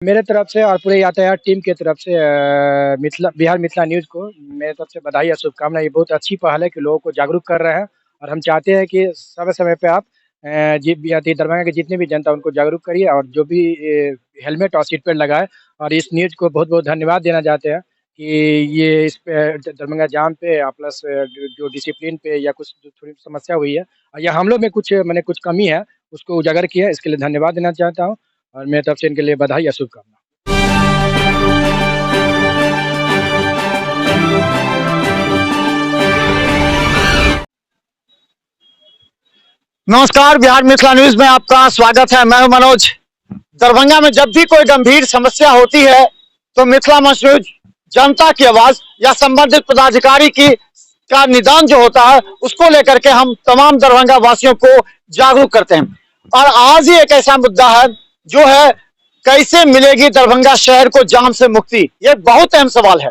मेरे तरफ से और पूरे यातायात टीम की तरफ से मिथिला बिहार मिथिला न्यूज़ को मेरे तरफ से बधाई और शुभकामनाएँ। ये बहुत अच्छी पहल है कि लोगों को जागरूक कर रहे हैं और हम चाहते हैं कि समय-समय पे आप जी भी आती दरभंगा की जितनी भी जनता है उनको जागरूक करिए और जो भी हेलमेट और सीट बेल्ट लगाए। और इस न्यूज़ को बहुत-बहुत धन्यवाद देना चाहते हैं कि ये इस पे दरभंगा जाम पे प्लस जो डिसिप्लिन पे या कुछ जो थोड़ी समस्या हुई है या हम लोग में कुछ माने कुछ कमी है, उसको उजागर किया है। इसके लिए धन्यवाद देना चाहता हूँ और मेरी तरफ से इनके लिए बधाई और शुभकामनाएँ। नमस्कार, बिहार मिथिला न्यूज में आपका स्वागत है। मैं हूं मनोज। दरभंगा में जब भी कोई गंभीर समस्या होती है तो मिथिला मंच न्यूज जनता की आवाज या संबंधित पदाधिकारी की का निदान जो होता है उसको लेकर के हम तमाम दरभंगा वासियों को जागरूक करते हैं। और आज ही एक ऐसा मुद्दा है जो है कैसे मिलेगी दरभंगा शहर को जाम से मुक्ति। ये बहुत अहम सवाल है।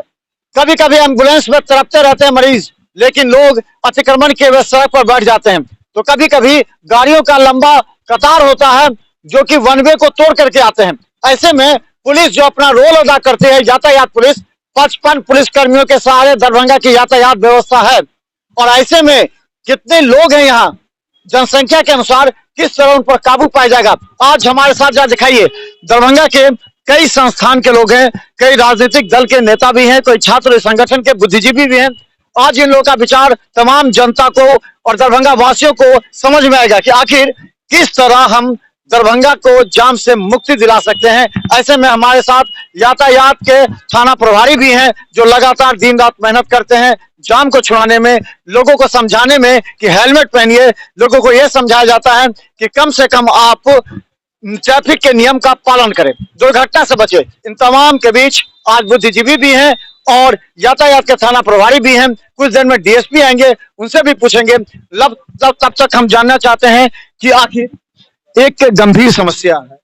कभी कभी एम्बुलेंस में तड़पते रहते हैं मरीज, लेकिन लोग अतिक्रमण के हुए सड़क पर बैठ जाते हैं। तो कभी कभी गाड़ियों का लंबा कतार होता है जो कि वन वे को तोड़ करके आते हैं। ऐसे में पुलिस जो अपना रोल अदा करती है, यातायात पुलिस 55 पुलिस कर्मियों के सहारे दरभंगा की यातायात व्यवस्था है। और ऐसे में कितने लोग हैं यहाँ, जनसंख्या के अनुसार किस तरह उन पर काबू पाया जाएगा, आज हमारे साथ जरा दिखाइए। दरभंगा के कई संस्थान के लोग हैं, कई राजनीतिक दल के नेता भी हैं, कोई छात्र संगठन के बुद्धिजीवी भी हैं। आज इन लोगों का विचार तमाम जनता को और दरभंगा वासियों को समझ में आएगा कि आखिर किस तरह हम दरभंगा को जाम से मुक्ति दिला सकते हैं। ऐसे में हमारे साथ यातायात के थाना प्रभारी भी हैं जो लगातार दिन रात मेहनत करते हैं जाम को छुड़ाने में, लोगों को समझाने में कि हेलमेट पहनिए। लोगों को यह समझाया जाता है कि कम से कम आप ट्रैफिक के नियम का पालन करें, दुर्घटना से बचे। इन तमाम के बीच आज बुद्धिजीवी भी हैं और यातायात के थाना प्रभारी भी हैं। कुछ देर में डीएसपी आएंगे, उनसे भी पूछेंगे। तब तक हम जानना चाहते हैं कि आखिर एक गंभीर समस्या है,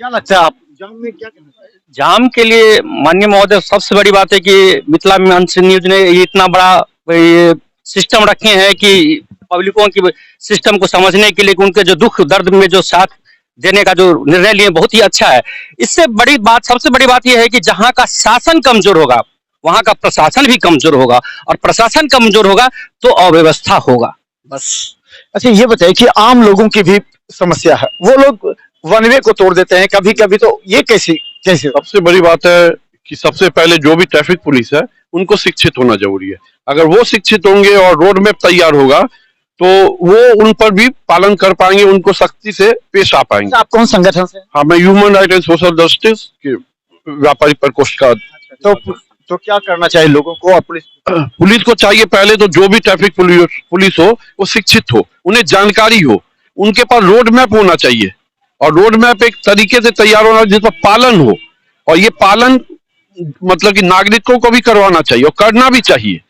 क्या लगता है आप जाम में क्या कहना चाहिए? जाम के लिए माननीय महोदय, सबसे बड़ी बात है कि मिथिला मंच न्यूज ने ये इतना बड़ा ये सिस्टम रखे हैं कि पब्लिकों की सिस्टम को समझने के लिए, उनके जो दुख दर्द में जो साथ देने का जो निर्णय लिए बहुत ही अच्छा है। इससे बड़ी बात, सबसे बड़ी बात यह है कि जहाँ का शासन कमजोर होगा वहां का प्रशासन भी कमजोर होगा, और प्रशासन कमजोर होगा तो अव्यवस्था होगा। बस। अच्छा, ये बताइए कि आम लोगों की भी समस्या है, वो लोग वन वे को तोड़ देते हैं कभी कभी, तो ये कैसे कैसे? सबसे बड़ी बात है कि सबसे पहले जो भी ट्रैफिक पुलिस है उनको शिक्षित होना जरूरी है। अगर वो शिक्षित होंगे और रोड मैप तैयार होगा तो वो उन पर भी पालन कर पाएंगे, उनको सख्ती से पेश आ पाएंगे। आप कौन संगठन से? हाँ, मैं human right and social justice के व्यापारी प्रकोष्ठ का। तो क्या करना चाहिए लोगों को और पुलिस को चाहिए पहले तो जो भी ट्रैफिक पुलिस हो वो शिक्षित हो, उन्हें जानकारी हो, उनके पास रोड मैप होना चाहिए और रोड मैप एक तरीके से तैयार होना जिस पर पालन हो। और ये पालन मतलब कि नागरिकों को भी करवाना चाहिए और करना भी चाहिए।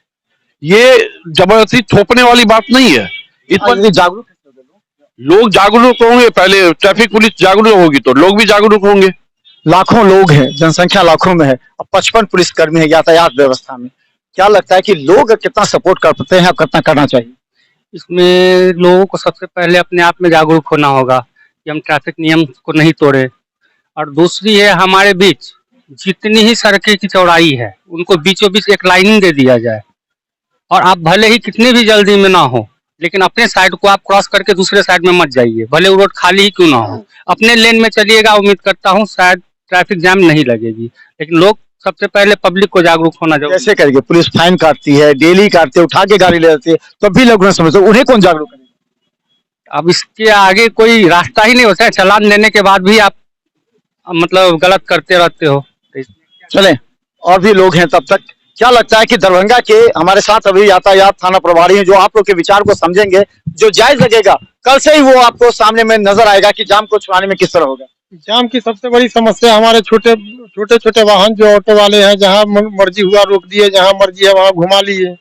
ये जबरदस्ती थोपने वाली बात नहीं है। इस पर जागरूक लोग जागरूक होंगे, पहले ट्रैफिक पुलिस जागरूक होगी तो लोग भी जागरूक होंगे। लाखों लोग हैं, जनसंख्या लाखों में है और 55 पुलिसकर्मी है यातायात व्यवस्था में। क्या लगता है कि लोग कितना सपोर्ट करते हैं, कितना करना चाहिए? इसमें लोगों को सबसे पहले अपने आप में जागरूक होना होगा कि हम ट्रैफिक नियम को नहीं तोड़े। और दूसरी है, हमारे बीच जितनी ही सड़कें की चौड़ाई है उनको बीचों बीच एक लाइनिंग दे दिया जाए। और आप भले ही कितनी भी जल्दी में ना हो, लेकिन अपने साइड को आप क्रॉस करके दूसरे साइड में मत जाइए, भले वो रोड खाली ही क्यों ना हो, अपने लेन में चलिएगा। उम्मीद करता हूँ शायद ट्रैफिक जाम नहीं लगेगी। लेकिन लोग सबसे पहले पब्लिक को जागरूक होना जरूरी। कैसे करेंगे? पुलिस फाइन काटती है, डेली काटती है, उठा के गाड़ी ले जाती है, तो भी लोग नहीं समझते, उन्हें कौन जागरूक करेगा? अब इसके आगे कोई रास्ता ही नहीं होता है। चालान देने के बाद भी आप मतलब गलत करते रहते हो। चले, और भी लोग हैं तब तक। क्या लगता है कि दरभंगा के हमारे साथ अभी यातायात थाना प्रभारी हैं जो आप लोग के विचार को समझेंगे, जो जायज लगेगा कल से ही वो आपको सामने में नजर आएगा कि जाम को छुड़ाने में किस तरह होगा। जाम की सबसे बड़ी समस्या हमारे छोटे छोटे वाहन जो ऑटो वाले हैं, जहाँ मर्जी हुआ रोक दिए, जहाँ मर्जी है वहाँ घुमा लिए।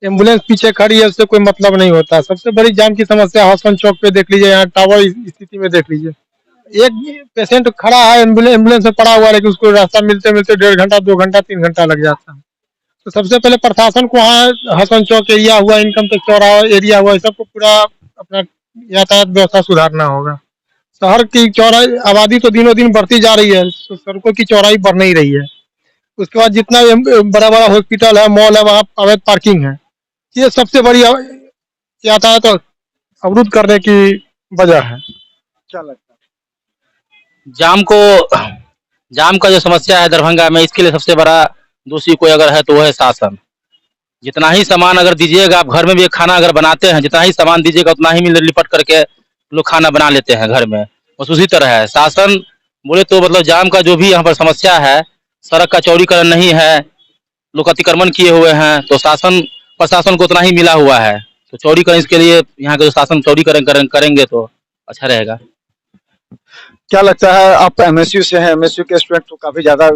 एम्बुलेंस पीछे खड़ी है, उससे कोई मतलब नहीं होता। सबसे बड़ी जाम की समस्या हसन चौक पे देख लीजिए, यहाँ टावर स्थिति में देख लीजिए। एक पेशेंट खड़ा है, एम्बुलेंस में पड़ा हुआ है, लेकिन उसको रास्ता मिलते मिलते 1.5 घंटा 2 घंटा 3 घंटा लग जाता है। तो सबसे पहले प्रशासन को वहाँ हसन चौक एरिया हुआ, इनकम टैक्स चौराहा एरिया हुआ, सबको पूरा अपना यातायात व्यवस्था सुधारना होगा। शहर की चौड़ाई आबादी तो दिनों दिन बढ़ती जा रही है, तो सड़कों की चौड़ाई बढ़ नहीं रही है। उसके बाद जितना बड़ा बड़ा हॉस्पिटल है, मॉल है, वहाँ अवैध पार्किंग है। ये सबसे बड़ी यातायात तो अवरुद्ध करने की वजह है। क्या लगता है? जाम का जो समस्या है दरभंगा में, इसके लिए सबसे बड़ा दोषी कोई अगर है तो वो है शासन। जितना ही सामान अगर दीजिएगा, आप घर में भी खाना अगर बनाते हैं, जितना ही सामान दीजिएगा उतना ही मिल लिपट करके लोग खाना बना लेते हैं घर में। बस उसी तरह है शासन। बोले तो मतलब जाम का जो भी यहाँ पर समस्या है, सड़क का चौड़ीकरण नहीं है, लोग अतिक्रमण किए हुए हैं, तो शासन प्रशासन को उतना ही मिला हुआ है। तो चौड़ीकरण इसके लिए यहाँ के जो शासन चौड़ीकरण करेंगे तो अच्छा रहेगा। क्या लगता है, आप एमएसयू से हैं, एमएसयू के स्टूडेंट तो काफी ज्यादा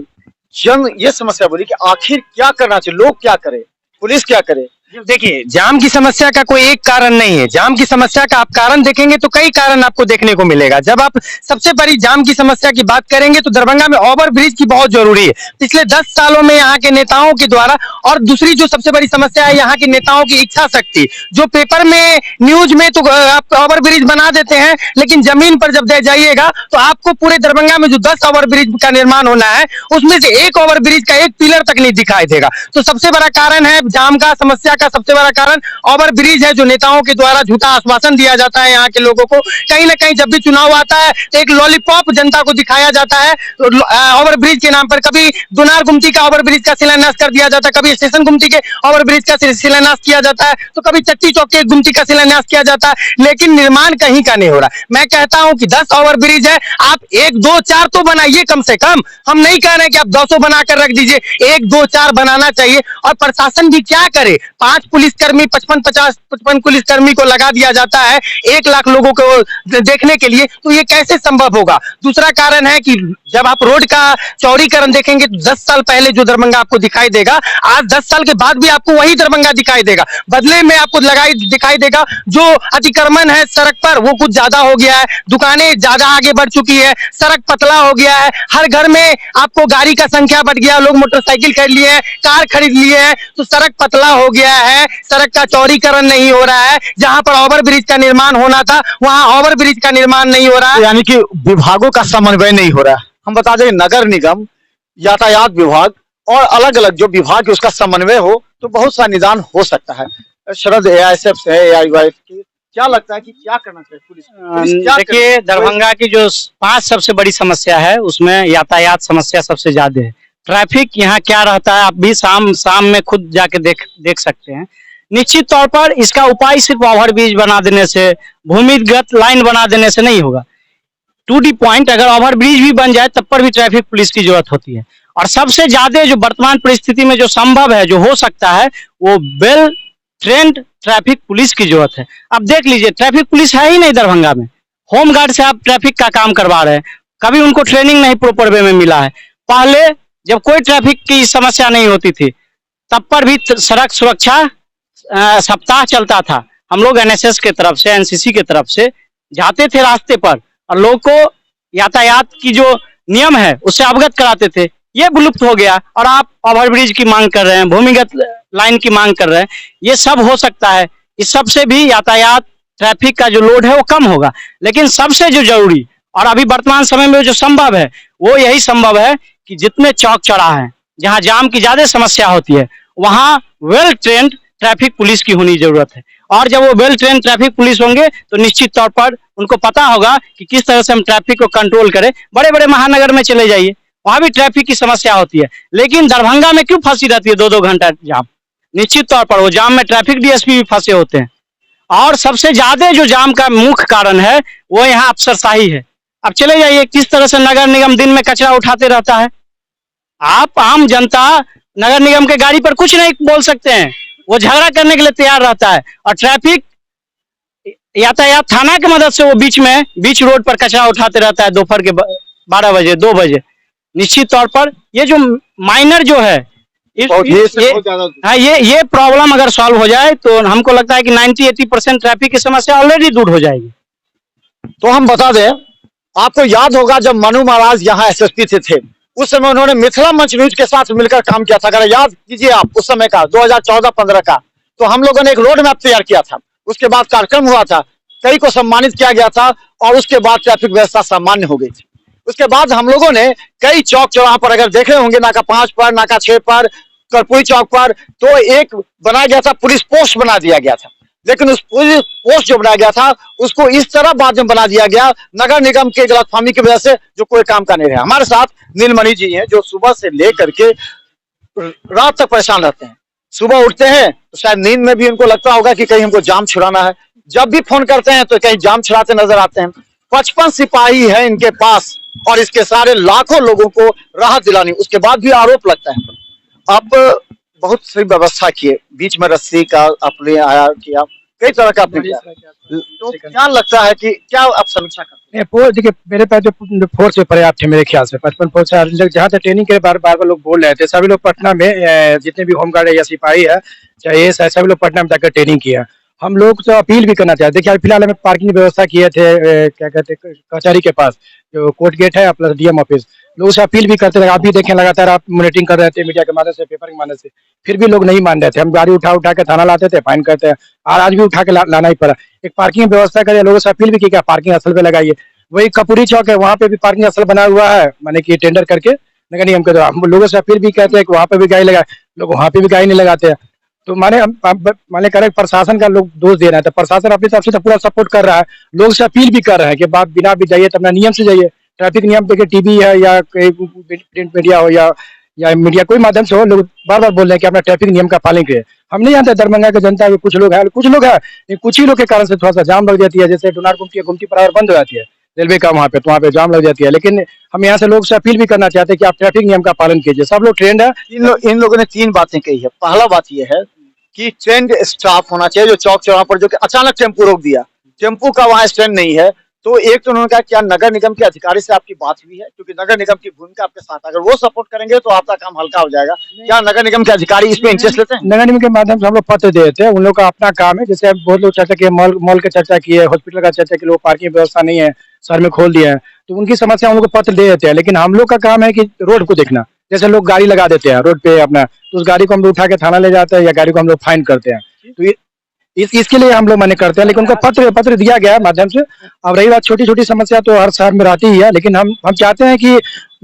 ये समस्या बोली कि आखिर क्या करना चाहिए, लोग क्या करे, पुलिस क्या करे? देखिए, जाम की समस्या का कोई एक कारण नहीं है। जाम की समस्या का आप कारण देखेंगे तो कई कारण आपको देखने को मिलेगा। जब आप सबसे बड़ी जाम की समस्या की बात करेंगे तो दरभंगा में ओवर ब्रिज की बहुत जरूरी है। पिछले 10 सालों में यहाँ के नेताओं के द्वारा, और दूसरी जो सबसे बड़ी समस्या है यहाँ के नेताओं की इच्छा शक्ति। जो पेपर में, न्यूज में तो आप ओवर ब्रिज बना देते हैं, लेकिन जमीन पर जब जाइएगा तो आपको पूरे दरभंगा में जो 10 ओवर ब्रिज का निर्माण होना है, उसमें से एक ओवर ब्रिज का एक पिलर तक नहीं दिखाई देगा। तो सबसे बड़ा कारण है जाम का समस्या का सबसे बड़ा कारण ओवर ब्रिज है, जो नेताओं के द्वारा झूठा आश्वासन दिया जाता है यहाँ के लोगों को। कहीं ना कहीं जब भी चुनाव आता है तो एक लॉलीपॉप जनता को दिखाया जाता है ओवर ब्रिज के नाम पर। कभी दुनार गुमटी का ओवर ब्रिज का शिलान्यास कर दिया जाता है, कभी स्टेशन गुमटी के ओवर ब्रिज का शिलान्यास किया जाता है, तो कभी चट्टी चौक के गुमटी का शिलान्यास किया जाता है, लेकिन निर्माण कहीं का नहीं हो रहा। मैं कहता हूं कि 10 ओवर ब्रिज है, आप 1, 2, 4 तो बनाइए कम से कम। हम नहीं कह रहे कि आप 200 बनाकर रख दीजिए, 1, 2, 4 बनाना चाहिए। और प्रशासन भी क्या करे, 5 पुलिसकर्मी, 55 पुलिसकर्मी को लगा दिया जाता है 1 लाख लोगों को देखने के लिए, तो ये कैसे संभव होगा? दूसरा कारण है कि जब आप रोड का चौड़ीकरण देखेंगे तो 10 साल पहले जो दरभंगा आपको दिखाई देगा, आज 10 साल के बाद भी आपको वही दरभंगा दिखाई देगा। बदले में आपको दिखाई देगा जो अतिक्रमण है सड़क पर वो कुछ ज्यादा हो गया है, दुकानें ज्यादा आगे बढ़ चुकी है, सड़क पतला हो गया है, हर घर में आपको गाड़ी का संख्या बढ़ गया, लोग मोटरसाइकिल खरीद लिए हैं, कार खरीद लिए हैं, तो सड़क पतला हो गया है, सड़क का चौड़ीकरण नहीं हो रहा है। जहां पर ओवर ब्रिज का निर्माण होना था वहां ओवर ब्रिज का निर्माण नहीं हो रहा है। यानी कि विभागों का समन्वय नहीं हो रहा है। हम बता दें नगर निगम, यातायात विभाग और अलग अलग जो विभाग है उसका समन्वय हो तो बहुत सा निदान हो सकता है। शरद एआईएसएफ से है, एआईवाईएफ की, क्या लगता है कि क्या करना चाहिए पुलिस? देखिए, दरभंगा की जो 5 सबसे बड़ी समस्या है उसमें यातायात समस्या सबसे ज्यादा है। ट्रैफिक यहाँ क्या रहता है, आप भी शाम में खुद जाके देख सकते हैं। निश्चित तौर पर इसका उपाय सिर्फ ओवरब्रिज बना देने से, भूमिगत लाइन बना देने से नहीं होगा। टू दी पॉइंट, अगर ओवरब्रिज भी बन जाए तब पर भी ट्रैफिक पुलिस की जरूरत होती है। और सबसे ज्यादा जो वर्तमान परिस्थिति में जो संभव है, जो हो सकता है, वो वेल ट्रेंड ट्रैफिक पुलिस की जरूरत है। अब देख लीजिए, ट्रैफिक पुलिस है ही नहीं दरभंगा में। होम गार्ड से आप ट्रैफिक का काम करवा रहे हैं, कभी उनको ट्रेनिंग नहीं प्रॉपर वे में मिला है। पहले जब कोई ट्रैफिक की समस्या नहीं होती थी तब पर भी सड़क सुरक्षा सप्ताह चलता था। हम लोग एनएसएस के तरफ से, एनसीसी के तरफ से जाते थे रास्ते पर और लोगों को यातायात की जो नियम है उससे अवगत कराते थे। ये विलुप्त हो गया और आप ओवरब्रिज की मांग कर रहे हैं, भूमिगत लाइन की मांग कर रहे हैं। ये सब हो सकता है, इस सब से भी यातायात ट्रैफिक का जो लोड है वो कम होगा। लेकिन सबसे जो जरूरी और अभी वर्तमान समय में जो संभव है वो यही संभव है कि जितने चौक चौराहे हैं जहाँ जाम की ज्यादा समस्या होती है वहाँ वेल ट्रेंड ट्रैफिक पुलिस की होनी जरूरत है। और जब वो वेल ट्रेन ट्रैफिक पुलिस होंगे तो निश्चित तौर पर उनको पता होगा कि किस तरह से हम ट्रैफिक को कंट्रोल करें। बड़े बड़े महानगर में चले जाइए, वहां भी ट्रैफिक की समस्या होती है, लेकिन दरभंगा में क्यों फंसी रहती है 2-2 घंटा जाम? निश्चित तौर पर वो जाम में ट्रैफिक डीएसपी भी फंसे होते हैं। और सबसे ज्यादा जो जाम का मुख्य कारण है वो यहाँ अफसरशाही है। अब चले जाइए, किस तरह से नगर निगम दिन में कचरा उठाते रहता है। आप आम जनता नगर निगम के गाड़ी पर कुछ नहीं बोल सकते हैं, वो झगड़ा करने के लिए तैयार रहता है। और ट्रैफिक यातायात थाना की मदद से वो बीच रोड पर कचरा उठाते रहता है दोपहर के 12 बजे 2 बजे। निश्चित तौर पर ये जो माइनर जो है ये प्रॉब्लम अगर सॉल्व हो जाए तो हमको लगता है कि 90-80% ट्रैफिक की समस्या ऑलरेडी दूर हो जाएगी। तो हम बता दें, आपको याद होगा जब मनु महाराज यहाँ एसएसपी थे उस समय उन्होंने मिथिला मंच न्यूज के साथ मिलकर काम किया था। अगर याद कीजिए आप उस समय का 2014-15 का, तो हम लोगों ने एक रोड मैप तैयार किया था। उसके बाद कार्यक्रम हुआ था, कई को सम्मानित किया गया था और उसके बाद ट्रैफिक व्यवस्था सामान्य हो गई थी। उसके बाद हम लोगों ने कई चौक चौराहों पर अगर देखे होंगे, नाका 5 पर, नाका 6 पर, कर्पूरी चौक पर, तो एक बनाया गया था, पुलिस पोस्ट बना दिया गया था। लेकिन उस पुलिस पोस्ट जो बनाया गया था उसको इस तरह बाद में बना दिया गया नगर निगम के गलतफहमी की वजह से, जो कोई काम का नहीं रहा। हमारे साथ नीलमणि जी हैं जो सुबह से लेकर के रात तक परेशान रहते हैं। सुबह उठते हैं तो शायद नींद में भी उनको लगता होगा कि कहीं हमको जाम छुड़ाना है। जब भी फोन करते हैं तो कहीं जाम छुड़ाते नजर आते हैं। 55 सिपाही है इनके पास और इसके सारे लाखों लोगों को राहत दिलानी, उसके बाद भी आरोप लगता है। अब बहुत सी व्यवस्था किए, बीच में रस्सी का आपने आया किया, कई तरह का आपने किया, तो क्या लगता है कि क्या आप समीक्षा करते हैं? देखिए मेरे पास जो फोर्स में पर्याप्त है मेरे ख्याल से 55 फोर्स है। जहाँ तक ट्रेनिंग के बार बार लोग बोल रहे थे, सभी लोग पटना में जितने भी होमगार्ड है या सिपाही है चाहे ये सभी लोग पटना में जाकर ट्रेनिंग किया। हम लोग तो अपील भी करना चाहते हैं। देखिए फिलहाल हमें पार्किंग व्यवस्था किए थे क्या कहते हैं कचहरी के पास जो कोर्ट गेट है प्लस डीएम ऑफिस, लोग से अपील भी करते थे। आप भी देखें लगातार आप मॉनिटरिंग कर रहे थे मीडिया के माध्यम से, पेपर के माध्यम से, फिर भी लोग नहीं मान रहे थे। हम गाड़ी उठा उठा के थाना लाते थे, फाइन करते हैं और आज भी उठा के लाना ही पड़ा। एक पार्किंग व्यवस्था करिए, लोगों से अपील भी की क्या पार्किंग असल पे लगाइए। वही कपूरी चौक है वहाँ पे भी पार्किंग असल बना हुआ है, माने कि टेंडर करके नगर निगम के द्वारा। हम लोगों से अपील भी कहते हैं कि वहाँ पे भी गाड़ी लगाए, लोग वहाँ पे भी गाड़ी नहीं लगाते हैं। तो माने करें प्रशासन का लोग दोष दे रहे हैं, तो प्रशासन अपनी तरफ से तो पूरा सपोर्ट कर रहा है, लोग से अपील भी कर रहे हैं कि बात बिना भी जाइए तो अपना नियम से जाइए। ट्रैफिक नियम पे टीवी है या प्रिंट मीडिया हो या मीडिया कोई माध्यम से हो, लोग बार बार बोल रहे हैं कि अपना ट्रैफिक नियम का पालन करें। हम नहीं जानते दरभंगा की जनता के कुछ लोग है, कुछ ही लोग के कारण से थोड़ा सा जाम लग जाती है। जैसे डोनार गुमटी पर बंद हो जाती है रेलवे का वहाँ पे, तो वहाँ पे जाम लग जाती है। लेकिन हम यहाँ से लोग से अपील भी करना चाहते हैं कि आप ट्रैफिक नियम का पालन कीजिए। सब लोग ट्रेंड है। इन लोगों ने 3 बातें कही है। पहला बात यह है कि ट्रेंड स्टाफ होना चाहिए जो चौक चौराहों पर, जो कि अचानक टेम्पो रोक दिया, टेम्पो का वहाँ स्टैंड नहीं है। तो एक तो उन्होंने कहा क्या नगर निगम के अधिकारी से आपकी बात हुई है, क्योंकि नगर निगम की भूमिका आपके साथ, अगर वो सपोर्ट करेंगे तो आपका काम हल्का हो जाएगा। क्या नगर निगम के अधिकारी इसमें इंटरेस्ट लेते हैं? नगर निगम के माध्यम से हम लोग पत्र देते हैं, उन लोग का अपना काम है। जैसे बहुत लोग चर्चा किए, मॉल की चर्चा की है, हॉस्पिटल का चर्चा की, लोग पार्किंग व्यवस्था नहीं है, शहर में खोल दिया है, तो उनकी समस्या हम लोग को पत्र दे देते हैं। लेकिन हम लोग का काम है कि रोड को देखना। जैसे लोग गाड़ी लगा देते हैं रोड पे अपना, तो उस गाड़ी को हम लोग उठा के थाना ले जाते हैं या गाड़ी को हम लोग फाइन करते हैं। तो इसके लिए हम लोग माने करते हैं। लेकिन उनको पत्र दिया गया है माध्यम से। अब रही बात छोटी छोटी समस्या तो हर शहर में रहती ही है, लेकिन हम चाहते हैं कि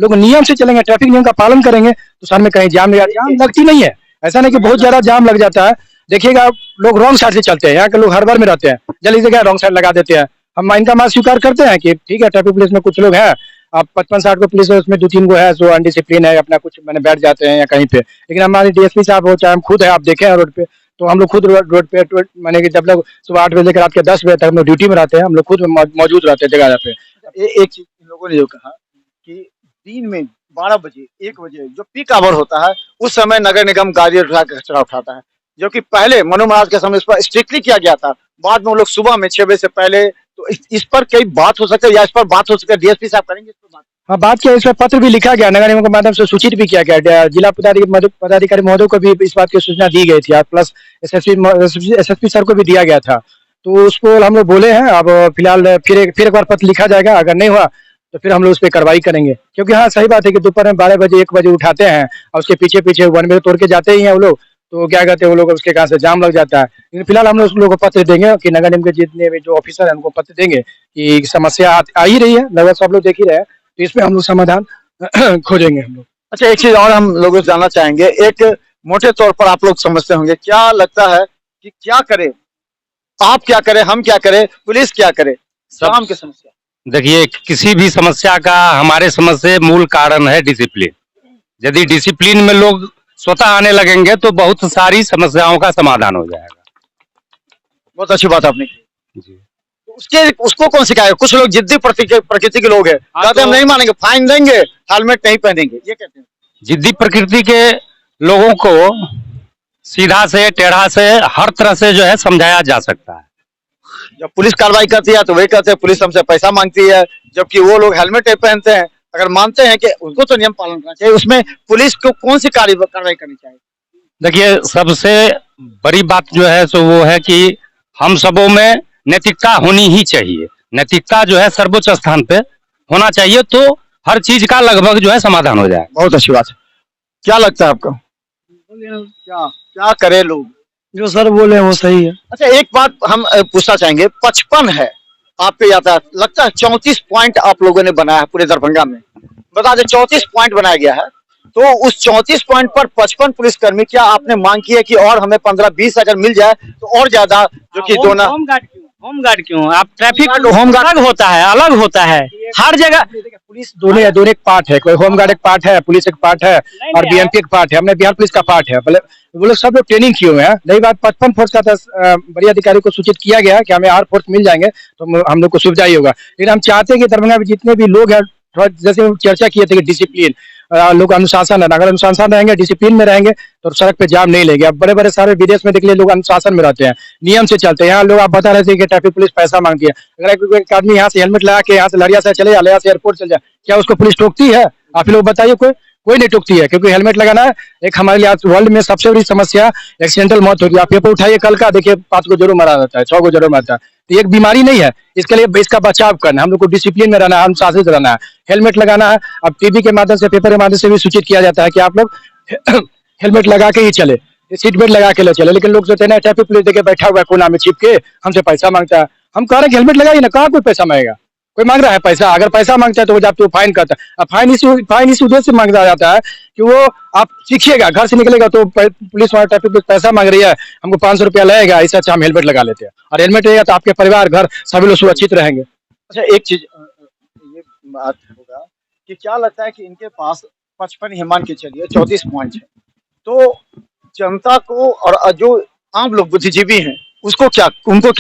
लोग नियम से चलेंगे, ट्रैफिक नियम का पालन करेंगे तो शहर में कहीं जाम लगती नहीं है। ऐसा नहीं कि बहुत ज्यादा जाम लग जाता है। देखिएगा लोग रॉन्ग साइड से चलते हैं, यहाँ के लोग हड़बड़ में रहते हैं, जल्दी से क्या रॉन्ग साइड लगा देते हैं। हम इनका मार्ग स्वीकार करते हैं कि ठीक है ट्रैफिक पुलिस में कुछ लोग हैं, अब 55-60 को पुलिस है, उसमें 2-3 को है जो अनडिसिप्लिन है, अपना कुछ मैंने बैठ जाते हैं या कहीं पे। लेकिन हमारे डीएसपी साहब हो चाहे हम खुद है, आप देखें रोड पे, तो हम लोग खुद रोड पे माने कि जब लोग सुबह 8 बजे लेकर रात के 10 बजे तक हम लोग ड्यूटी में रहते हैं, हम लोग खुद मौजूद रहते हैं जगह पे। एक चीज इन लोगों ने जो कहा कि दिन में 12 बजे 1 बजे जो पीक आवर होता है उस समय नगर निगम गाड़ी उठा के कचरा उठाता है, जो कि पहले मनु महाराज के समय इस पर स्ट्रिक्टली किया गया था। बाद में वो लोग सुबह में 6 बजे से पहले, तो इस पर कई बात हो सकती है या इस पर बात हो सकती है, डीएसपी साहब करेंगे इस पर बात? हाँ बात किया, इस पर पत्र भी लिखा गया, नगर निगम के माध्यम से सूचित भी किया गया। जिला पदाधिकारी महोदय को भी इस बात की सूचना दी गई थी, प्लस एसएसपी सर को भी दिया गया था। तो उसको हम लोग बोले हैं। अब फिलहाल फिर एक बार पत्र लिखा जाएगा, अगर नहीं हुआ तो फिर हम लोग उस पर कार्रवाई करेंगे। क्योंकि हाँ सही बात है कि दोपहर में 12 बजे 1 बजे उठाते हैं और उसके पीछे पीछे 1 बजे तोड़ के जाते ही हैं वो लोग, तो क्या कहते हैं वो लोग उसके कारण से जाम लग जाता है। लेकिन फिलहाल हम लोग उस लोगों को पत्र देंगे कि नगर निगम के जितने भी जो ऑफिसर हैं उनको पत्र देंगे कि समस्या आ ही रही है, लगभग सब लोग देख ही रहे हैं, तो इसमें हम लोग समाधान खोजेंगे हम लोग। अच्छा, एक चीज और हम लोगों से जानना चाहेंगे। एक मोटे तौर पर आप लोग समझते होंगे, क्या लगता है कि क्या करे, आप क्या करें, हम क्या करें, पुलिस क्या करे शाम की समस्या? देखिए किसी भी समस्या का हमारे समझ से मूल कारण है डिसिप्लिन। यदि डिसिप्लिन में लोग स्वतः आने लगेंगे तो बहुत सारी समस्याओं का समाधान हो जाएगा। बहुत अच्छी बात आपने की। जी। उसको कौन सिखाएगा? कुछ लोग जिद्दी प्रकृति के लोग हैं, कहते हम नहीं मानेंगे, फाइन देंगे, हेलमेट नहीं पहनेंगे, ये कहते हैं। जिद्दी प्रकृति के लोगों को सीधा से टेढ़ा से हर तरह से जो है समझाया जा सकता है। जब पुलिस कार्रवाई करती है तो वही कहते हैं पुलिस हमसे पैसा मांगती है, जबकि वो लोग हेलमेट नहीं पहनते हैं। अगर मानते हैं कि उनको तो नियम पालन करना चाहिए, उसमें पुलिस को कौन सी कार्रवाई करनी चाहिए? देखिए सबसे बड़ी बात जो है सो वो है कि हम सबों में नैतिकता होनी ही चाहिए। नैतिकता जो है सर्वोच्च स्थान पे होना चाहिए, तो हर चीज का लगभग जो है समाधान हो जाए। बहुत अच्छी बात है। क्या लगता है आपको, क्या क्या करे लोग? जो सर बोले वो सही है। अच्छा, एक बात हम पूछना चाहेंगे, 55 है आपके यातायात, लगता है 34 पॉइंट आप लोगों ने बनाया है पूरे दरभंगा में, बता दें 34 पॉइंट बनाया गया है, तो उस 34 पॉइंट पर 55 पुलिसकर्मी, क्या आपने मांग की है कि और हमें 15-20 अगर मिल जाए तो और ज्यादा, जो कि दोनों होमगार्ड क्यों? आप ट्रैफिक होमगार्ड अलग होता है हर जगह। पुलिस दोनों एक पार्ट है, कोई होमगार्ड एक पार्ट है, पुलिस एक पार्ट है और बीएमपी एक पार्ट है, हमने बिहार पुलिस का पार्ट है। बोले वो लोग सब लोग ट्रेनिंग किए हुए हैं। नई बात 55 फोर्स का बड़ी अधिकारी को सूचित किया गया है कि हमें 8 फोर्स मिल जाएंगे तो हम लोग को सुविधा ही होगा। लेकिन हम चाहते हैं कि दरभंगा में जितने भी लोग हैं, थोड़ा जैसे चर्चा किए थे कि डिसिप्लिन, लोग अनुशासन है, अगर अनुशासन रहेंगे, डिसिप्लिन में रहेंगे तो सड़क पे जाम नहीं लेंगे। अब बड़े बड़े सारे विदेश में देख लिए लोग अनुशासन में रहते हैं, नियम से चलते हैं। यहाँ लोग आप बता रहे थे कि ट्रैफिक पुलिस पैसा मांगती है। अगर एक आदमी यहाँ से हेलमेट लगा के यहाँ से लड़िया से चले जाए, लड़िया से एयरपोर्ट चले जाए, क्या उसको पुलिस टोकती है? आप लोग बताइए, कोई नहीं टोकती है, क्योंकि हेलमेट लगाना एक हमारे लिए आज वर्ल्ड में सबसे बड़ी समस्या एक्सीडेंटल मौत होती है। आप पेपर उठाइए कल का, देखिए 5 को जरूर मारा जाता है, 6 को जरूर मारता है। तो ये एक बीमारी नहीं है, इसके लिए इसका बचाव करना, हम लोग को डिसिप्लिन में रहना है, अनुशासित रहना है, हेलमेट लगाना है। अब टीवी के माध्यम से, पेपर के माध्यम से भी सूचित किया जाता है कि आप लोग हेलमेट लगा के ही चले, सीट बेल्ट लगा के ले चले। लेकिन लोग सोचते हैं ना, ट्रैफिक पुलिस देखे बैठा हुआ है कोना में छिप के, हमसे पैसा मांगता है। हम कह रहे हैं कि हेलमेट लगाइए ना, कहाँ कोई पैसा मांगेगा? कोई मांग रहा है पैसा? अगर पैसा मांगता है तो वो जब तो फाइन करता है। अब फाइन इस उद्देश्य से मांगा जाता है कि वो आप सीखिएगा, घर से निकलेगा तो पुलिस वाला ट्रैफिक पुलिस पैसा मांग रही है, हमको 500 रुपया लगेगा, इससे अच्छा हम हेलमेट लगा लेते हैं। और हेलमेट रहेगा तो आपके परिवार, घर सभी लोग सुरक्षित रहेंगे। अच्छा, एक चीज ये बात होगा कि क्या लगता है कि इनके पास 55 ही मान के चलिए 34 पॉइंट है, तो जनता को और जो आम लोग बुद्धिजीवी हैं उनको क्या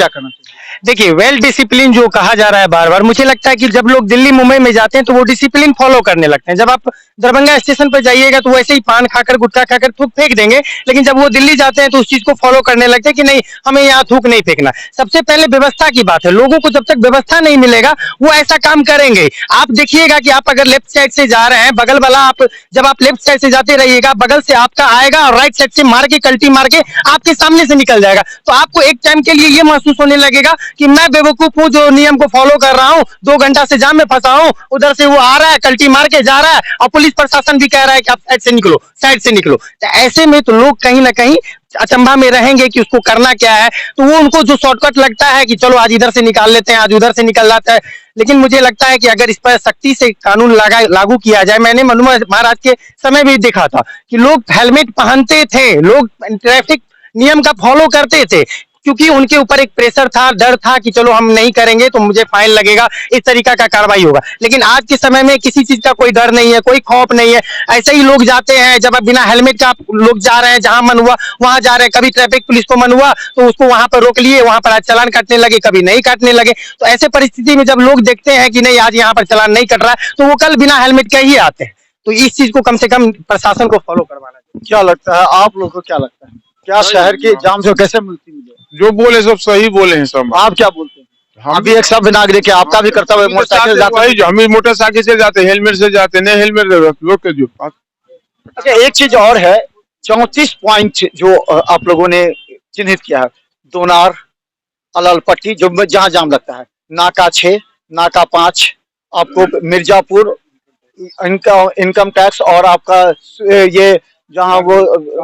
करना चाहिए? देखिए, वेल डिसिप्लिन जो कहा जा रहा है बार बार, मुझे लगता है कि जब लोग दिल्ली मुंबई में जाते हैं तो वो डिसिप्लिन फॉलो करने लगते हैं। जब आप दरभंगा स्टेशन पर जाइएगा तो वैसे ही पान खाकर, गुटखा खाकर थूक फेंक देंगे, लेकिन जब वो दिल्ली जाते हैं तो उस चीज को फॉलो करने लगते हैं कि नहीं, हमें यहाँ थूक नहीं फेंकना। सबसे पहले व्यवस्था की बात है, लोगों को जब तक व्यवस्था नहीं मिलेगा वो ऐसा काम करेंगे। आप देखिएगा कि आप अगर लेफ्ट साइड से जा रहे हैं, बगल वाला जब आप लेफ्ट साइड से जाते रहिएगा, बगल से आपका आएगा और राइट साइड से मार के, कल्टी मार के आपके सामने से निकल जाएगा। तो आपको एक टाइम के लिए ये महसूस होने लगेगा कि मैं बेवकूफ हूँ जो नियम को फॉलो कर रहा हूँ, 2 घंटा से जाम में फंसा हूँ, उधर से वो आ रहा है, कल्टी मार के जा रहा है और पुलिस प्रशासन भी कह रहा है कि आप साइड से निकलो, साइड से निकलो। तो ऐसे में तो लोग कहीं ना कहीं अचंभा में रहेंगे कि उसको करना क्या है। तो वो उनको जो शॉर्टकट लगता है कि चलो आज इधर से निकाल लेते हैं, आज उधर से निकल जाता है। लेकिन मुझे लगता है कि अगर इस पर सख्ती से कानून लागू किया जाए, मैंने मनु महाराज के समय भी देखा था कि लोग हेलमेट पहनते थे, लोग ट्रैफिक नियम का फॉलो करते थे, क्योंकि उनके ऊपर एक प्रेशर था, डर था कि चलो हम नहीं करेंगे तो मुझे फाइन लगेगा, इस तरीका का कार्रवाई होगा। लेकिन आज के समय में किसी चीज का कोई डर नहीं है, कोई खौफ नहीं है। ऐसे ही लोग जाते हैं, जब बिना हेलमेट का लोग जा रहे हैं, जहां मन हुआ वहां जा रहे हैं। कभी ट्रैफिक पुलिस को मन हुआ तो उसको वहां पर रोक लिए, वहां पर आज चालान काटने लगे, कभी नहीं काटने लगे। तो ऐसे परिस्थिति में जब लोग देखते हैं कि नहीं आज यहाँ पर चालान नहीं कट रहा है, तो वो कल बिना हेलमेट के ही आते हैं। तो इस चीज को कम से कम प्रशासन को फॉलो करवाना चाहिए। क्या लगता है आप लोगों को, क्या लगता है क्या शहर की जाम से कैसे मुक्ति मिले? जो बोले सब सही बोले हैं सब। आप क्या बोलते हैं? हम भी एक सब नागरिक है, आपका भी कर्तव्य, मोटरसाइकिल जाते हैं, हम भी मोटरसाइकिल से जाते, हेलमेट से जाते, नहीं हेलमेट लोग के जो। अच्छा, एक चीज और है, 34 पॉइंट जो आप लोगों ने चिन्हित किया है, दोनार, अलल पट्टी, जो जहाँ जाम लगता है, नाका 6, नाका 5, आपको मिर्जापुर, इनकम टैक्स, और आपका ये जहाँ वो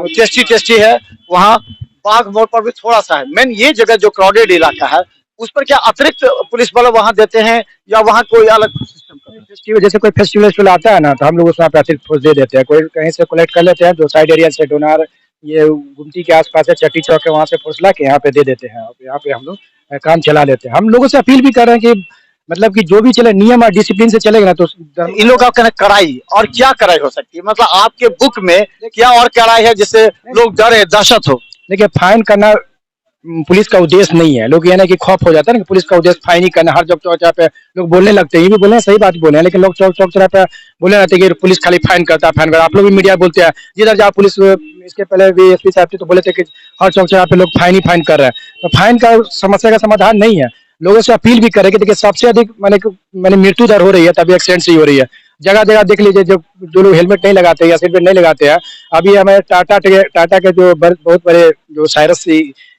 टेस्टी है वहाँ, बाघ मोड़ पर भी थोड़ा सा है। मेन ये जगह जो क्राउडेड इलाका है उस पर क्या अतिरिक्त पुलिस बल वहाँ देते हैं या वहाँ कोई अलग सिस्टम? जैसे कोई फेस्टिवल आता है ना, तो हम लोग उसमें अतिरिक्त फोर्स दे देते हैं। कोई कहीं से कलेक्ट कर लेते हैं, जो साइड एरिया से डोनार, ये गुमती के आसपास है, चट्टी चौक है, वहाँ से फोर्स ला के यहाँ पे दे देते हैं। यहाँ पे हम लोग काम चला लेते हैं। हम लोगों से अपील भी कर रहे हैं कि मतलब कि जो भी चले नियम और डिसिप्लिन से चलेगा ना, तो इन लोगों का कड़ाई, और क्या कड़ाई हो सकती है? मतलब आपके बुक में क्या और कड़ाई है जिससे लोग डरे, दहशत हो? देखिए, फाइन करना पुलिस का उद्देश्य नहीं है। लोग ये ना कि खौफ हो जाता है ना कि पुलिस का उद्देश्य फाइन ही करना। हर चौक चौराहे पे लोग बोलने लगते हैं, ये भी बोले सही बात बोले हैं, लेकिन लोग चौक चौराहे पे बोलने लगते हैं कि पुलिस खाली फाइन करता है, फाइन करता है। आप लोग भी मीडिया बोलते हैं, जिधर जाओ पुलिस, इसके पहले भी एसपी साहब थे तो बोले थे कि हर चौक चौराहे पे लोग फाइन ही फाइन कर रहे हैं। तो फाइन का समस्या का समाधान नहीं है। लोगों से अपील भी करें कि देखिए, सबसे अधिक मैंने मृत्यु दर हो रही है तभी एक्सीडेंट से ही हो रही है। जगह जगह देख लीजिए, जो लोग हेलमेट नहीं लगाते या सीट बेल्ट नहीं लगाते हैं। अभी हमें टाटा के जो बहुत बड़े जो साइरस,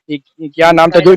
क्या नाम था, जो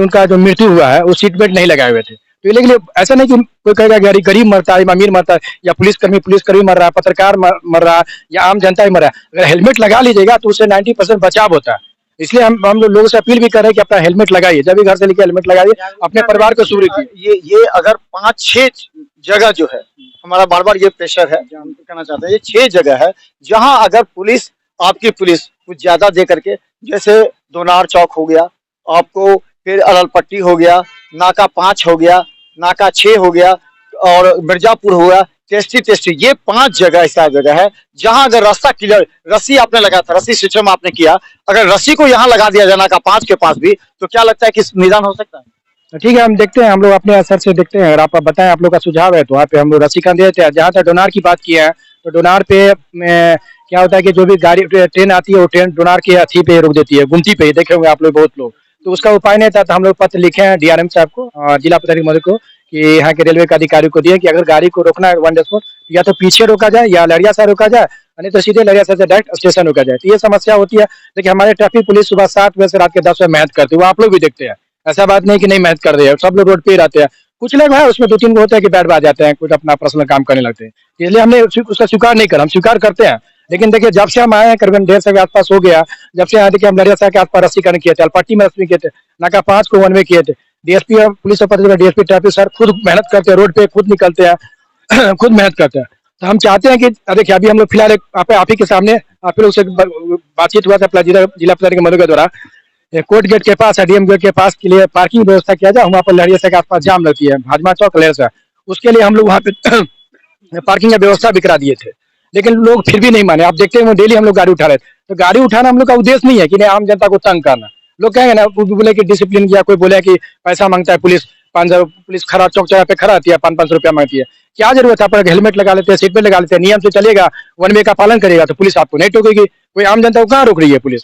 उनका जो मृत्यु हुआ है, वो सीट बेल्ट नहीं लगाए हुए थे। तो लेकिन ऐसा नहीं कि कोई कहेगा गरीब मरता है, अमीर मरता है, या पुलिसकर्मी मर रहा है, पत्रकार मर रहा है, या आम जनता ही मर रहा है। अगर हेलमेट लगा लीजिएगा तो उससे 90% बचाव होता है। इसलिए हम लोगों से अपील भी कर रहे हैं कि अपना हेलमेट लगाइए, जब भी घर से निकले हेलमेट लगाइए, अपने परिवार को सुरक्षित कीजिए। ये अगर 5-6 जगह जो है, हमारा बार बार ये प्रेशर है, जो हम कहना चाहते हैं, ये 6 जगह है जहां अगर पुलिस, आपकी पुलिस कुछ ज्यादा दे करके, जैसे दोनार चौक हो गया आपको, फिर अरलपट्टी हो गया, नाका 5 हो गया, नाका 6 हो गया, और मिर्जापुर हो गया, टेस्टी, ये 5 जगह ऐसा जगह है जहां अगर रास्ता क्लियर, रस्सी आपने लगाया था, रस्सी सिस्टम आपने किया, अगर रस्सी को यहाँ लगा दिया जाए नाका 5 के पास भी, तो क्या लगता है कि निदान हो सकता है? तो ठीक है, हम देखते हैं, हम लोग अपने असर से देखते हैं। अगर आप बताएं, आप लोग का सुझाव है तो वहाँ पे हम लोग रस्सी देते हैं। जहाँ तक डोनार की बात की है, तो डोनार पे क्या होता है कि जो भी गाड़ी ट्रेन आती है, वो ट्रेन डोनार के अथी पे रोक देती है, गुमती पे ही देखे होंगे आप लोग बहुत लोग। तो उसका उपाय नहीं था, तो हम लोग पत्र लिखे हैं डीआरएम साहब को और जिला पदाधिकारी महोदय को कि यहाँ के रेलवे के अधिकारी को दिए कि अगर गाड़ी को रोकना है वन डे स्पॉट, या तो पीछे रोका जाए या लड़िया से रोका जाए, नहीं तो सीधे लड़िया से डायरेक्ट स्टेशन रोका जाए। तो ये समस्या होती है। देखिए, हमारे ट्रैफिक पुलिस सुबह 7 बजे से रात के 10 बजे मेहनत करती है, वो आप लोग भी देखते हैं, ऐसा बात नहीं कि नहीं मेहनत कर रहे हैं, सब लोग रोड पे ही रहते हैं। कुछ लोग हैं उसमें 2-3 होता है कि बैठ बाज जाते हैं, कुछ अपना पर्सनल काम करने लगते हैं, इसलिए हमने उसका स्वीकार नहीं कर, हम स्वीकार करते हैं। लेकिन देखिए, जब से हम आए हैं करीबन 1.5 साल के आसपास हो गया, जब से आए थे कि हम लड़िया के आसपास रस्सीकरण किए थे, अलपट्टी में रस्सी किए थे, नाका 5 को 1 वे किए थे। डीएसपी और पुलिस और डीएसपी ट्रैफिक सर खुद मेहनत करते हैं, रोड पे खुद निकलते हैं खुद मेहनत करते हैं। तो हम चाहते हैं कि देखिए, अभी हम लोग फिलहाल आप ही के सामने आप लोग से बातचीत हुआ था जिला पदाधिकारी महोदय के द्वारा, कोर्ट गेट के पास, डीएम गेट के पास के लिए पार्किंग व्यवस्था किया जाए। वहाँ पर लहरिया के आसपास जाम लगती है, भाजमा चौक लहरिया, उसके लिए हम लोग वहाँ पे पार्किंग की व्यवस्था भी करा दिए थे, लेकिन लोग फिर भी नहीं माने। आप देखते हैं डेली हम लोग गाड़ी उठा रहे थे, तो गाड़ी उठाना हम लोग का उद्देश्य नहीं है कि आम जनता को तंग करना। लोग कहेंगे ना, बोले कि डिसिप्लिन किया, कोई बोले कि पैसा मांगता है पुलिस, 5,000 पुलिस खड़ा चौक चौराहे पे खड़ा आती है, 500 रुपया मांगती है। क्या जरूरत है? आप हेलमेट लगा लेते हैं, सीट पे लगा लेते हैं, नियम से चलेगा, 1 वे का पालन करेगा, तो पुलिस आपको नहीं टोकेगी। कोई आम जनता को कहाँ रोक रही है पुलिस?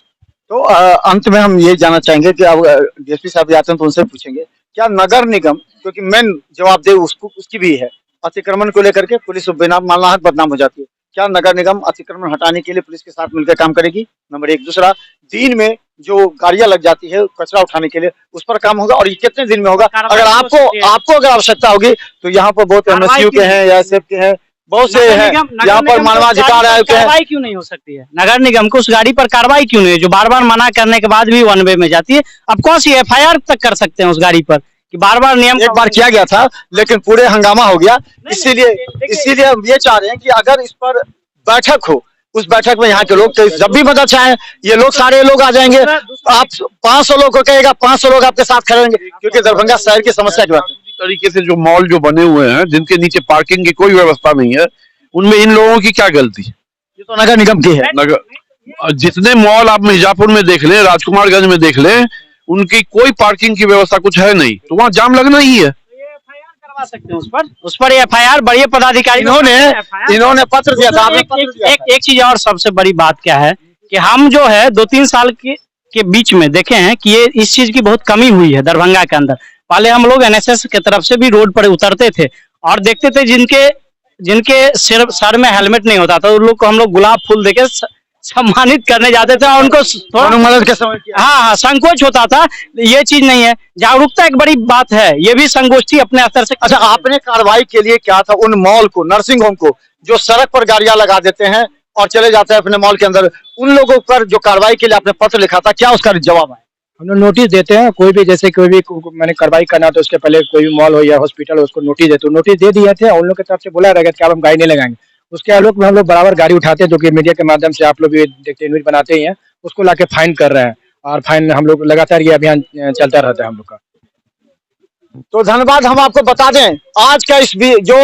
तो अंत में हम ये जानना चाहेंगे कि अब डीएसपी साहब आते हैं तो उनसे पूछेंगे, क्या नगर निगम, क्योंकि मेन जवाबदेही उसकी भी है, अतिक्रमण को लेकर के पुलिस बिना मालनाहक बदनाम हो जाती है, क्या नगर निगम अतिक्रमण हटाने के लिए पुलिस के साथ मिलकर काम करेगी? नंबर 1। दूसरा, दिन में जो गाड़ियां लग जाती है कचरा उठाने के लिए, उस पर काम होगा, और ये कितने दिन में होगा? अगर आपको अगर आवश्यकता होगी तो यहाँ पर बहुत एमएसयू के हैं या एसएफ के हैं, बहुत से हैं, यहाँ पर मानवाधिकार आयोग के हैं। कार्रवाई क्यों नहीं हो सकती है? नगर निगम को उस गाड़ी पर कार्रवाई क्यों नहीं है, जो बार बार मना करने के बाद भी 1 वे में जाती है? अब कौन सी एफआईआर तक कर सकते हैं उस गाड़ी पर कि बार बार नियम? एक बार किया गया था, लेकिन पूरे हंगामा हो गया। इसीलिए हम ये चाह रहे हैं कि अगर इस पर बैठक हो, उस बैठक में यहाँ के लोग जब भी मदद चाहें, ये लोग सारे लोग आ जाएंगे। आप 500 लोग को कहेगा, 500 लोग आपके साथ खड़े होंगे, क्योंकि दरभंगा शहर की समस्या की बात है। तरीके से जो मॉल जो बने हुए हैं, जिनके नीचे पार्किंग की कोई व्यवस्था नहीं है, उनमें इन लोगों की क्या गलती? ये तो नगर निगम की है। जितने मॉल आप मिर्जापुर में देख लें, राजकुमारगंज में देख लें, उनकी कोई पार्किंग की व्यवस्था कुछ है नहीं, तो वहाँ जाम लगना ही है। करवा सकते हैं उस पर एफआईआर। बड़े पदाधिकारी इन्होंने पत्र दिया था। एक चीज और सबसे बड़ी बात क्या है कि हम जो है 2-3 साल के बीच में देखे हैं कि ये इस चीज की बहुत कमी हुई है दरभंगा के अंदर। पहले हम लोग एनएसएस की तरफ से भी रोड पर उतरते थे और देखते थे जिनके सर में हेलमेट नहीं होता था, उन लोग को हम लोग गुलाब फूल देके सम्मानित करने जाते थे और उनको थोड़ा मदद के समय हाँ संकोच होता था। ये चीज नहीं है, जागरूकता एक बड़ी बात है, ये भी संगोष्ठी अपने स्तर से। अच्छा, आपने कार्रवाई के लिए क्या था उन मॉल को, नर्सिंग होम को, जो सड़क पर गाड़ियां लगा देते हैं और चले जाते हैं अपने मॉल के अंदर, उन लोगों पर जो कार्रवाई के लिए आपने पत्र लिखा था, क्या उसका जवाब आया? हम लोग नोटिस देते हैं, कोई भी जैसे कोई भी मैंने कार्रवाई करना तो उसके पहले कोई भी मॉल हो या हॉस्पिटल हो, उसको नोटिस देते, नोटिस दे दिए थे। उन लोग की तरफ से बोला रहेगा कि अब हम गाड़ी नहीं लगाएंगे। उसके आलोक में हम लोग बराबर गाड़ी उठाते हैं, जो कि मीडिया के माध्यम से आप लोग भी देखते हैं, न्यूज बनाते ही हैं, उसको लाके फाइन कर रहे हैं और फाइन हम लोग लगातार ये अभियान चलता रहता है हम लोग का। तो धन्यवाद। हम आपको बता दें, आज का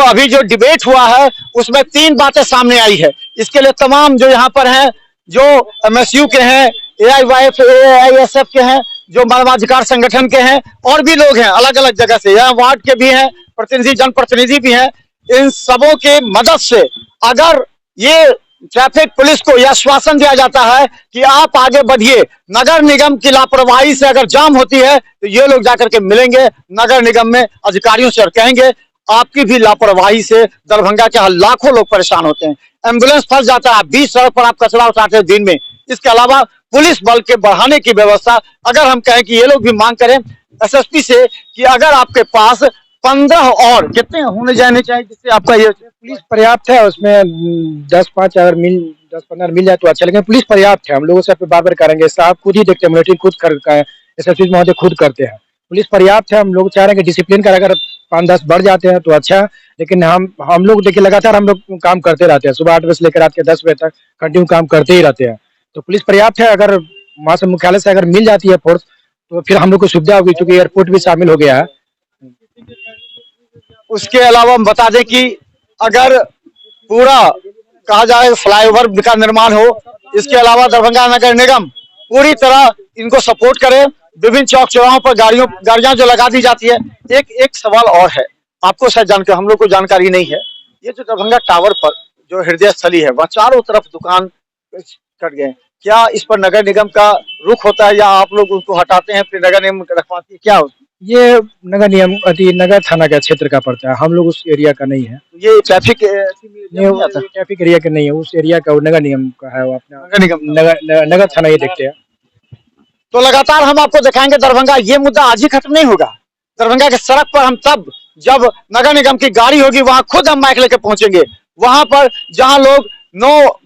अभी जो डिबेट हुआ है उसमें 3 बातें सामने आई है। इसके लिए तमाम जो यहाँ पर हैं, जो एमएसयू के हैं, एआईवाईएफ एआईएसएफ के हैं, जो मानवाधिकार संगठन के हैं, और भी लोग हैं अलग अलग जगह से, यहाँ वार्ड के भी हैं प्रतिनिधि, जनप्रतिनिधि भी हैं, इन सबों के मदद से अगर ये ट्रैफिक पुलिस को यह आश्वासन दिया जाता है कि आप आगे बढ़िए, नगर निगम की लापरवाही से अगर जाम होती है तो ये लोग जाकर के मिलेंगे नगर निगम में अधिकारियों से और कहेंगे आपकी भी लापरवाही से दरभंगा के लाखों लोग परेशान होते हैं। एम्बुलेंस फंस जाता है, 20 सड़क पर आप कचरा उठाते हैं दिन में। इसके अलावा पुलिस बल के बढ़ाने की व्यवस्था, अगर हम कहें कि ये लोग भी मांग करें एसएसपी से कि अगर आपके पास 15 और कितने होने जाने चाहिए जिससे आपका ये पुलिस पर्याप्त है, उसमें 10-5 अगर मिल 10-15 मिल जाए तो अच्छा, लेकिन पुलिस पर्याप्त है। हम लोगों से बार बार करेंगे, साहब खुद ही देखते हैं, मॉनिटरिंग खुद कर एसएसपी महोदय खुद करते हैं। पुलिस पर्याप्त है। हम लोग चाह रहे हैं कि डिसिप्लिन का अगर 5-10 बढ़ जाते हैं तो अच्छा है, लेकिन हम लोग देखिए लगातार हम लोग काम करते रहते हैं, सुबह 8 बजे से लेकर रात के 10 बजे तक कंटिन्यू काम करते ही रहते हैं। तो पुलिस पर्याप्त है। अगर वहाँ से मुख्यालय से अगर मिल जाती है फोर्स तो फिर हम लोग को सुविधा होगी, क्योंकि एयरपोर्ट भी शामिल हो गया है। उसके अलावा हम बता दें कि अगर पूरा कहा जाए फ्लाईओवर का निर्माण हो, इसके अलावा दरभंगा नगर निगम पूरी तरह इनको सपोर्ट करे। विभिन्न चौक चौराहों पर गाड़ियां जो लगा दी जाती है। एक सवाल और है, आपको शायद जानकर हम लोग को जानकारी नहीं है, ये जो दरभंगा टावर पर जो हृदय स्थली है वहाँ चारों तरफ दुकान कट गए, क्या इस पर नगर निगम का रुख होता है या आप लोग उनको हटाते हैं फिर नगर निगम रखवाती है, क्या होता है? ये नगर थाना का क्षेत्र का पड़ता है, हम लोग उस एरिया का नहीं है। ये ट्रैफिक ट्रैफिक एरिया का नहीं है, उस एरिया का नगर निगम का है। वो अपना नगर निगम नगर थाना ये देखते हैं। तो लगातार हम आपको दिखाएंगे दरभंगा, ये मुद्दा आज ही खत्म नहीं होगा। दरभंगा के सड़क पर हम तब जब नगर निगम की गाड़ी होगी वहां खुद हम माइक लेकर पहुंचेंगे। वहां पर जहां लोग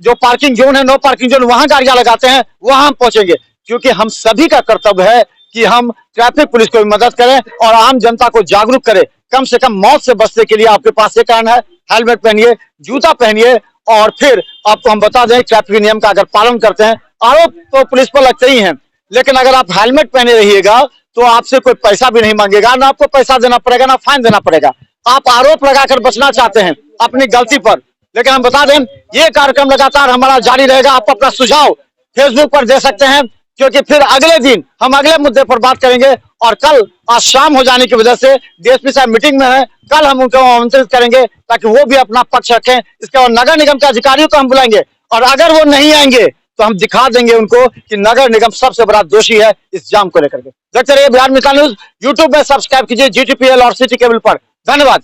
जो पार्किंग जोन है, नो पार्किंग जोन, वहां गाड़ियां लगाते हैं, वहां हम पहुंचेंगे, क्योंकि हम सभी का कर्तव्य है कि हम ट्रैफिक पुलिस को भी मदद करें और आम जनता को जागरूक करें। कम से कम मौत से बचने के लिए आपके पास ये कारण है, हेलमेट पहनिए, जूता पहनिए, और फिर आपको हम बता दें ट्रैफिक नियम का अगर पालन करते हैं, आरोप तो पुलिस पर लगते ही हैं, लेकिन अगर आप हेलमेट पहने रहिएगा तो आपसे कोई पैसा भी नहीं मांगेगा, ना आपको पैसा देना पड़ेगा, ना फाइन देना पड़ेगा। आप आरोप लगाकर बचना चाहते हैं अपनी गलती पर, लेकिन हम बता दें ये कार्यक्रम लगातार हमारा जारी रहेगा। आप अपना सुझाव फेसबुक पर दे सकते हैं, क्योंकि फिर अगले दिन हम अगले मुद्दे पर बात करेंगे। और कल आज शाम हो जाने की वजह से डीएसपी साहब मीटिंग में है, कल हम उनको आमंत्रित करेंगे ताकि वो भी अपना पक्ष रखें। इसके बाद नगर निगम के अधिकारियों को हम बुलाएंगे, और अगर वो नहीं आएंगे तो हम दिखा देंगे उनको कि नगर निगम सबसे बड़ा दोषी है इस जाम को लेकर के। देखते रहिए बिहार मिसाल न्यूज, यूट्यूब में सब्सक्राइब कीजिए GTPL और सिटी केबल पर। धन्यवाद।